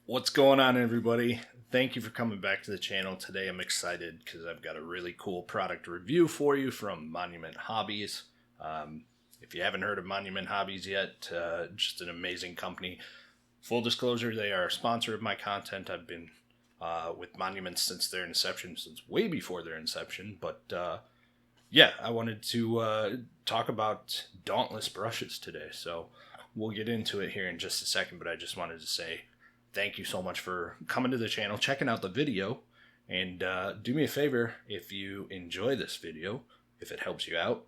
What's going on, everybody? Thank you for coming back to the channel. Today I'm excited because I've got a really cool product review for you from Monument Hobbies. If you haven't heard of Monument Hobbies yet, just an amazing company. Full disclosure, they are a sponsor of my content. I've been with Monument since their inception, since way before their inception. But yeah, I wanted to talk about Dauntless brushes today. So we'll get into it here in just a second, but I just wanted to say thank you so much for coming to the channel, checking out the video, and do me a favor if you enjoy this video, if it helps you out,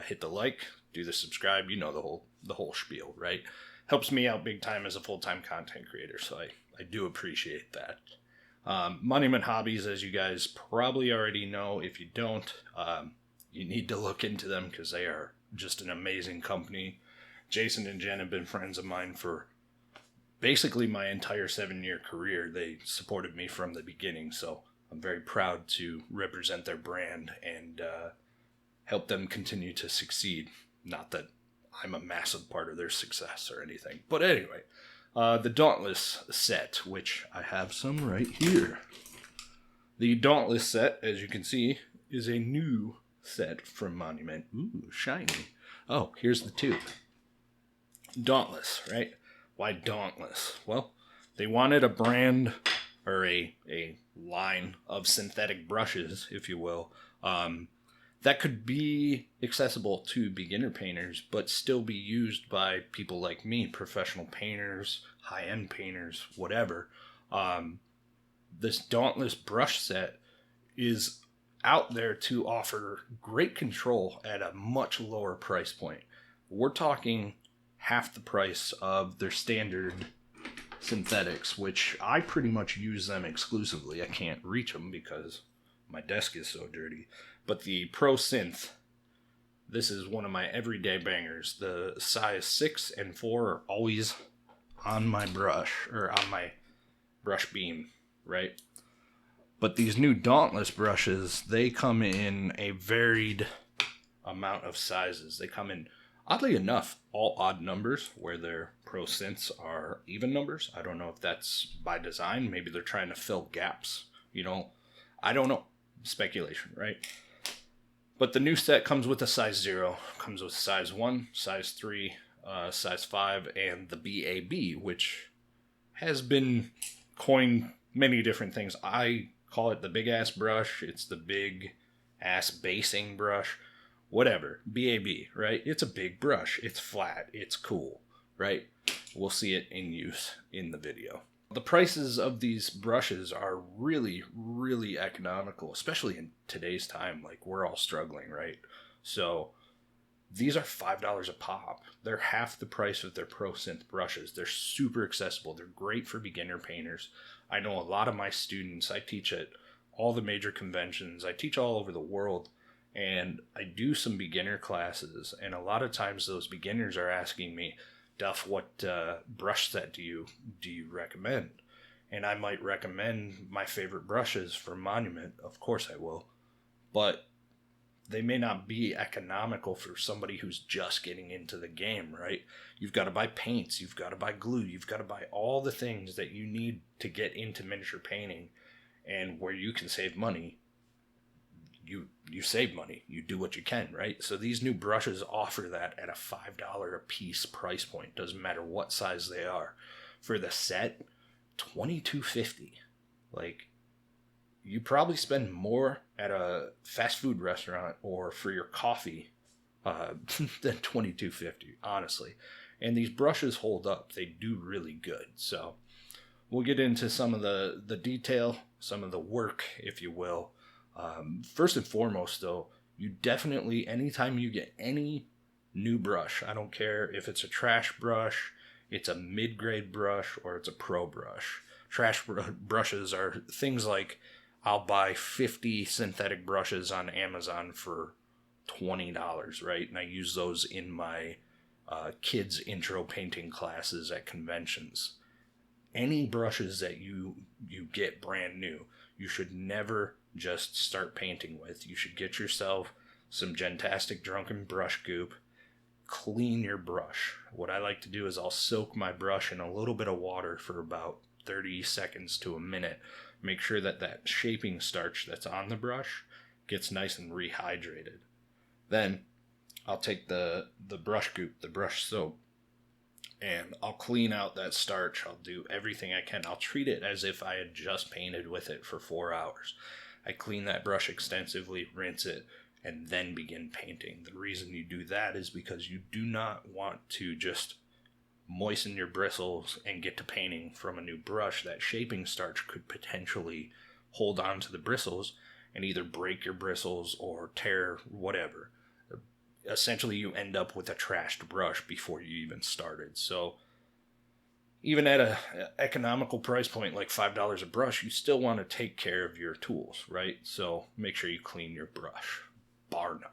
hit the like, do the subscribe, you know the whole spiel, right? Helps me out big time as a full-time content creator, so I do appreciate that. Monument Hobbies, as you guys probably already know, if you don't, you need to look into them because they are just an amazing company. Jason and Jen have been friends of mine for basically my entire 7-year career. They supported me from the beginning, so I'm very proud to represent their brand and help them continue to succeed. Not that I'm a massive part of their success or anything, but anyway, the Dauntless set, which I have some right here. The Dauntless set, as you can see, is a new set from Monument. Ooh, shiny. Oh, here's the tube. Dauntless, right? Why Dauntless? Well, they wanted a brand or a line of synthetic brushes, if you will, that could be accessible to beginner painters, but still be used by people like me, professional painters, high-end painters, whatever. This Dauntless brush set is out there to offer great control at a much lower price point. We're talking half the price of their standard synthetics, which I pretty much use them exclusively. I can't reach them because my desk is so dirty. But the Pro Synth, this is one of my everyday bangers. The size 6 and 4 are always on my brush, or on my brush beam, right? But these new Dauntless brushes, they come in a varied amount of sizes. They come in, oddly enough, all odd numbers, where their Pro Synths are even numbers. I don't know if that's by design. Maybe they're trying to fill gaps. I don't know. Speculation, right? But the new set comes with a size 0, comes with size 1, size 3, size 5, and the BAB, which has been coined many different things. I call it the big ass brush. It's the big ass basing brush. Whatever. BAB, right? It's a big brush. It's flat. It's cool, right? We'll see it in use in the video. The prices of these brushes are really, really economical, especially in today's time. Like, we're all struggling, right? So these are $5 a pop. They're half the price of their Pro Synth brushes. They're super accessible. They're great for beginner painters. I know a lot of my students, I teach at all the major conventions. I teach all over the world. And I do some beginner classes, and a lot of times those beginners are asking me, Duff, what brush set do you recommend? And I might recommend my favorite brushes from Monument. Of course I will. But they may not be economical for somebody who's just getting into the game, right? You've got to buy paints, you've got to buy glue, you've got to buy all the things that you need to get into miniature painting. And where you can save money, you save money. You do what you can, right? So these new brushes offer that at a $5 a piece price point. Doesn't matter what size they are. For the set, $22.50. Like, you probably spend more at a fast food restaurant or for your coffee than $22.50, honestly. And these brushes hold up. They do really good. So we'll get into some of the detail, some of the work, if you will. First and foremost, though, you definitely, anytime you get any new brush, I don't care if it's a trash brush, it's a mid-grade brush, or it's a pro brush. Brushes are things like, I'll buy 50 synthetic brushes on Amazon for $20, right? And I use those in my kids' intro painting classes at conventions. Any brushes that you get brand new, you should never just start painting with. You should get yourself some Gentastic Drunken Brush Goop, clean your brush. What I like to do is I'll soak my brush in a little bit of water for about 30 seconds to a minute. Make sure that that shaping starch that's on the brush gets nice and rehydrated. Then I'll take the brush goop, the brush soap, and I'll clean out that starch. I'll do everything I can. I'll treat it as if I had just painted with it for 4 hours. I clean that brush extensively, rinse it, and then begin painting. The reason you do that is because you do not want to just moisten your bristles and get to painting from a new brush. That shaping starch could potentially hold on to the bristles and either break your bristles or tear whatever. Essentially, you end up with a trashed brush before you even started. So even at a economical price point like $5 a brush, you still want to take care of your tools, right? So make sure you clean your brush, bar none.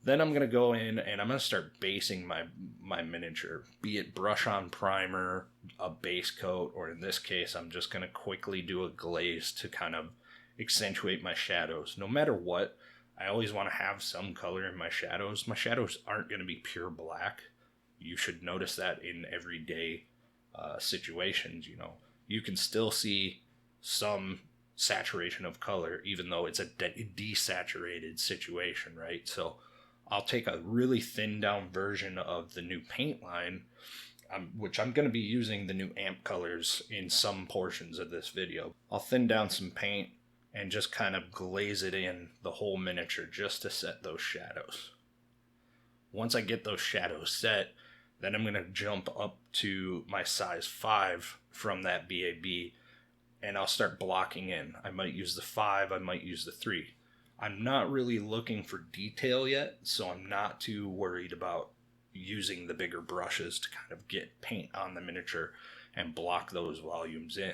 Then I'm going to go in and I'm going to start basing my miniature, be it brush on primer, a base coat, or in this case, I'm just going to quickly do a glaze to kind of accentuate my shadows. No matter what, I always want to have some color in my shadows. My shadows aren't going to be pure black. You should notice that in everyday situations. You know, you can still see some saturation of color, even though it's a desaturated situation, right? So I'll take a really thin down version of the new paint line, which I'm going to be using the new amp colors in some portions of this video. I'll thin down some paint and just kind of glaze it in the whole miniature just to set those shadows. Once I get those shadows set, then I'm going to jump up to my size 5 from that BAB, and I'll start blocking in. I might use the 5, I might use the 3. I'm not really looking for detail yet, so I'm not too worried about using the bigger brushes to kind of get paint on the miniature and block those volumes in.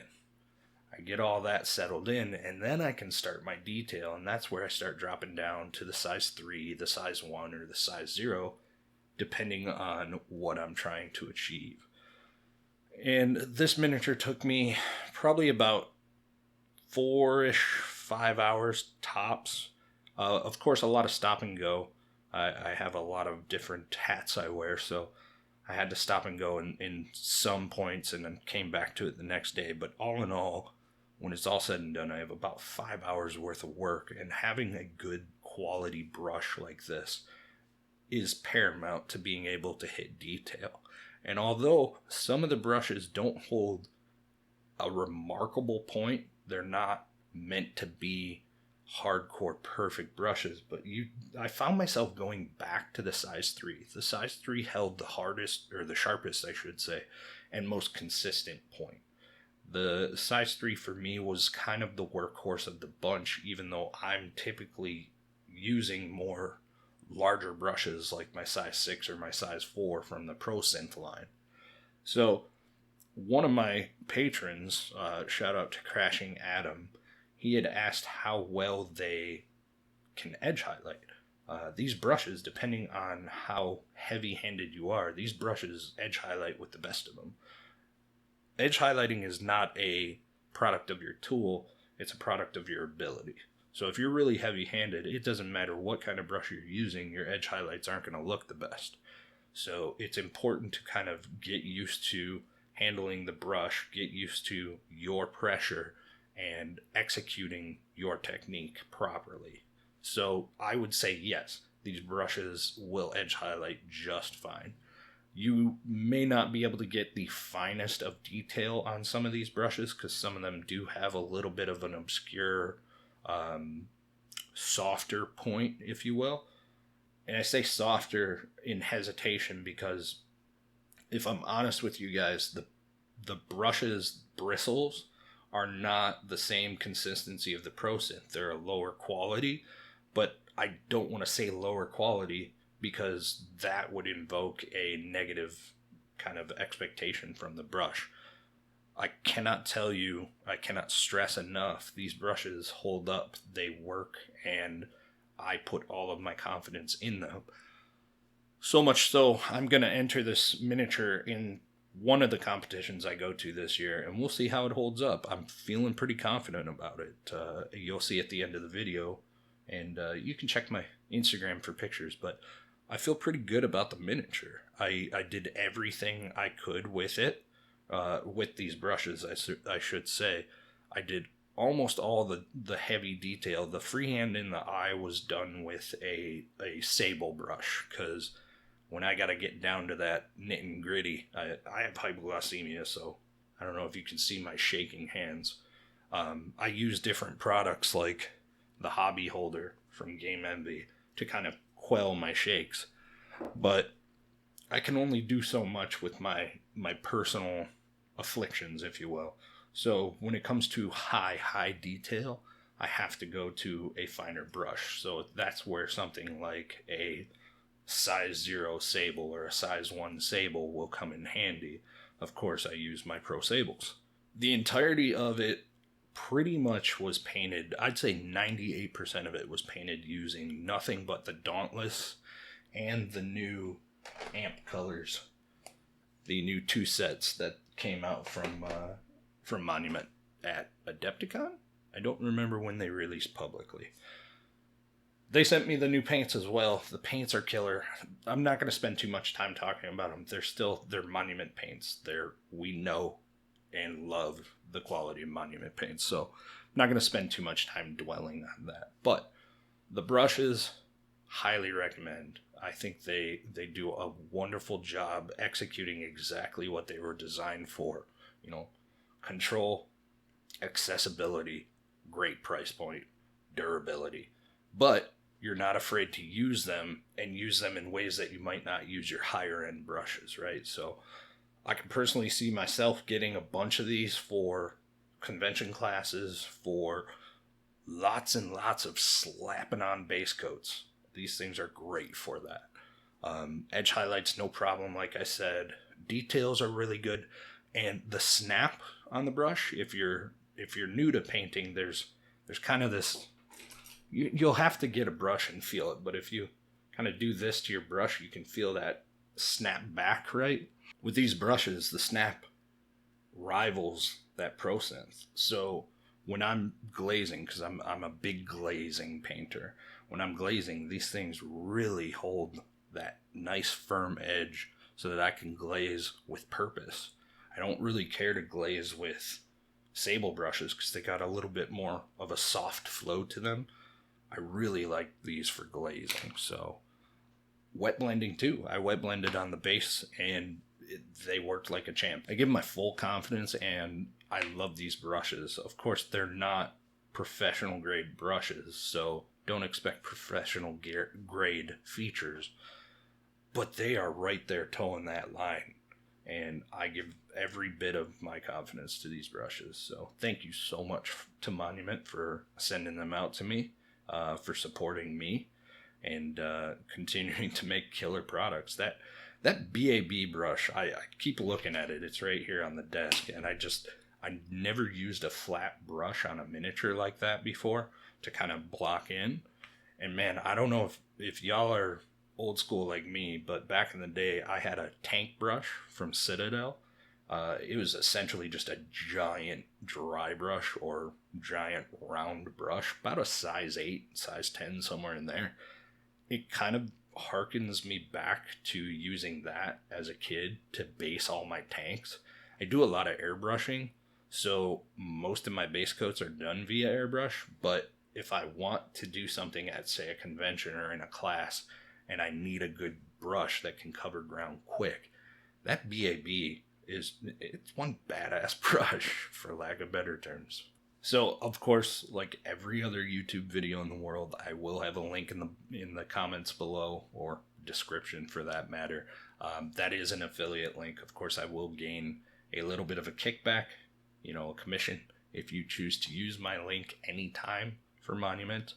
I get all that settled in, and then I can start my detail, and that's where I start dropping down to the size 3, the size 1, or the size 0, depending on what I'm trying to achieve. And this miniature took me probably about 5 hours tops. Of course, a lot of stop and go. I have a lot of different hats I wear, so I had to stop and go in some points and then came back to it the next day. But all in all, when it's all said and done, I have about 5 hours worth of work, and having a good quality brush like this is paramount to being able to hit detail. And although some of the brushes don't hold a remarkable point, they're not meant to be hardcore perfect brushes, but I found myself going back to the size 3. The size 3 held the hardest, or the sharpest I should say, and most consistent point. The size 3 for me was kind of the workhorse of the bunch, even though I'm typically using more larger brushes like my size 6 or my size 4 from the Pro Synth line. So one of my patrons, shout out to Crashing Adam, he had asked how well they can edge highlight. These brushes, depending on how heavy-handed you are, these brushes edge highlight with the best of them. Edge highlighting is not a product of your tool, it's a product of your ability. So if you're really heavy-handed, it doesn't matter what kind of brush you're using, your edge highlights aren't going to look the best. So it's important to kind of get used to handling the brush, get used to your pressure, and executing your technique properly. So I would say yes, these brushes will edge highlight just fine. You may not be able to get the finest of detail on some of these brushes because some of them do have a little bit of an obscure, softer point, if you will. And I say softer in hesitation because if I'm honest with you guys, the brush's bristles are not the same consistency of the Pro Synth. They're a lower quality, but I don't want to say lower quality because that would invoke a negative kind of expectation from the brush. I cannot stress enough, these brushes hold up, they work, and I put all of my confidence in them. So much so, I'm going to enter this miniature in one of the competitions I go to this year, and we'll see how it holds up. I'm feeling pretty confident about it. You'll see at the end of the video, and you can check my Instagram for pictures, but I feel pretty good about the miniature. I did everything I could with it. with these brushes, I should say. I did almost all the heavy detail. The freehand in the eye was done with a sable brush, because when I got to get down to that nit and gritty, I have hypoglycemia, so I don't know if you can see my shaking hands. I use different products like the hobby holder from Game Envy to kind of quell my shakes, but I can only do so much with my personal afflictions, if you will. So when it comes to high detail, I have to go to a finer brush. So that's where something like a size 0 sable or a size 1 sable will come in handy. Of course, I use my Pro Sables. The entirety of it pretty much was painted. I'd say 98% of it was painted using nothing but the Dauntless and the new amp colors. The new 2 sets that came out from Monument at Adepticon? I don't remember when they released publicly. They sent me the new paints as well. The paints are killer. I'm not going to spend too much time talking about them. They're Monument paints. We know and love the quality of Monument paints, so I'm not going to spend too much time dwelling on that. But the brushes, highly recommend. I think they do a wonderful job executing exactly what they were designed for. You know, control, accessibility, great price point, durability. But you're not afraid to use them, and use them in ways that you might not use your higher end brushes, right? So I can personally see myself getting a bunch of these for convention classes, for lots and lots of slapping on base coats. These things are great for that. Edge highlights, no problem, like I said. Details are really good. And the snap on the brush, if you're new to painting, there's kind of this, you'll have to get a brush and feel it, but if you kind of do this to your brush, you can feel that snap back, right? With these brushes, the snap rivals that ProSense. So when I'm glazing, because I'm a big glazing painter, when I'm glazing, these things really hold that nice firm edge so that I can glaze with purpose. I don't really care to glaze with sable brushes because they got a little bit more of a soft flow to them. I really like these for glazing. So wet blending too. I wet blended on the base and they worked like a champ. I give them my full confidence, and I love these brushes. Of course, they're not professional grade brushes, so don't expect professional grade features, but they are right there toeing that line, and I give every bit of my confidence to these brushes. So thank you so much to Monument for sending them out to me, for supporting me, and continuing to make killer products. That BAB brush, I keep looking at it. It's right here on the desk, and I never used a flat brush on a miniature like that before to kind of block in. And man, I don't know if y'all are old school like me, but back in the day, I had a tank brush from Citadel. It was essentially just a giant dry brush or giant round brush, about a size 8, size 10, somewhere in there. It kind of harkens me back to using that as a kid to base all my tanks. I do a lot of airbrushing, so most of my base coats are done via airbrush, but if I want to do something at, say, a convention or in a class, and I need a good brush that can cover ground quick, that BAB it's one badass brush, for lack of better terms. So, of course, like every other YouTube video in the world, I will have a link in the comments below, or description for that matter. That is an affiliate link. Of course, I will gain a little bit of a kickback, a commission, if you choose to use my link anytime for Monument.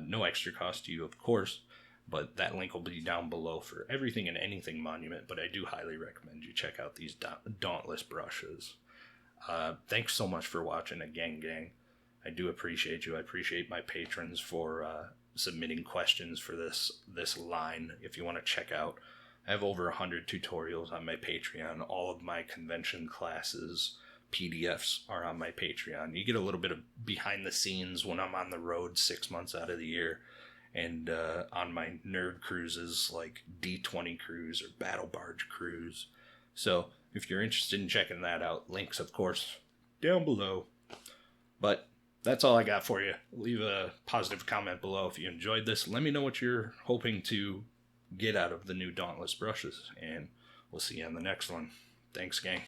No extra cost to you, of course, but that link will be down below for everything and anything Monument. But I do highly recommend you check out these Dauntless brushes. Thanks so much for watching again, gang. I do appreciate you. I appreciate my patrons for submitting questions for this line. If you want to check out, I have over 100 tutorials on my Patreon. All of my convention classes, PDFs are on my Patreon. You get a little bit of behind the scenes when I'm on the road 6 months out of the year, and on my nerd cruises like D20 cruise or Battle Barge cruise. So if you're interested in checking that out. Links, of course, down below. But that's all I got for you. Leave a positive comment below if you enjoyed this. Let me know what you're hoping to get out of the new Dauntless brushes, and we'll see you on the next one. Thanks, gang.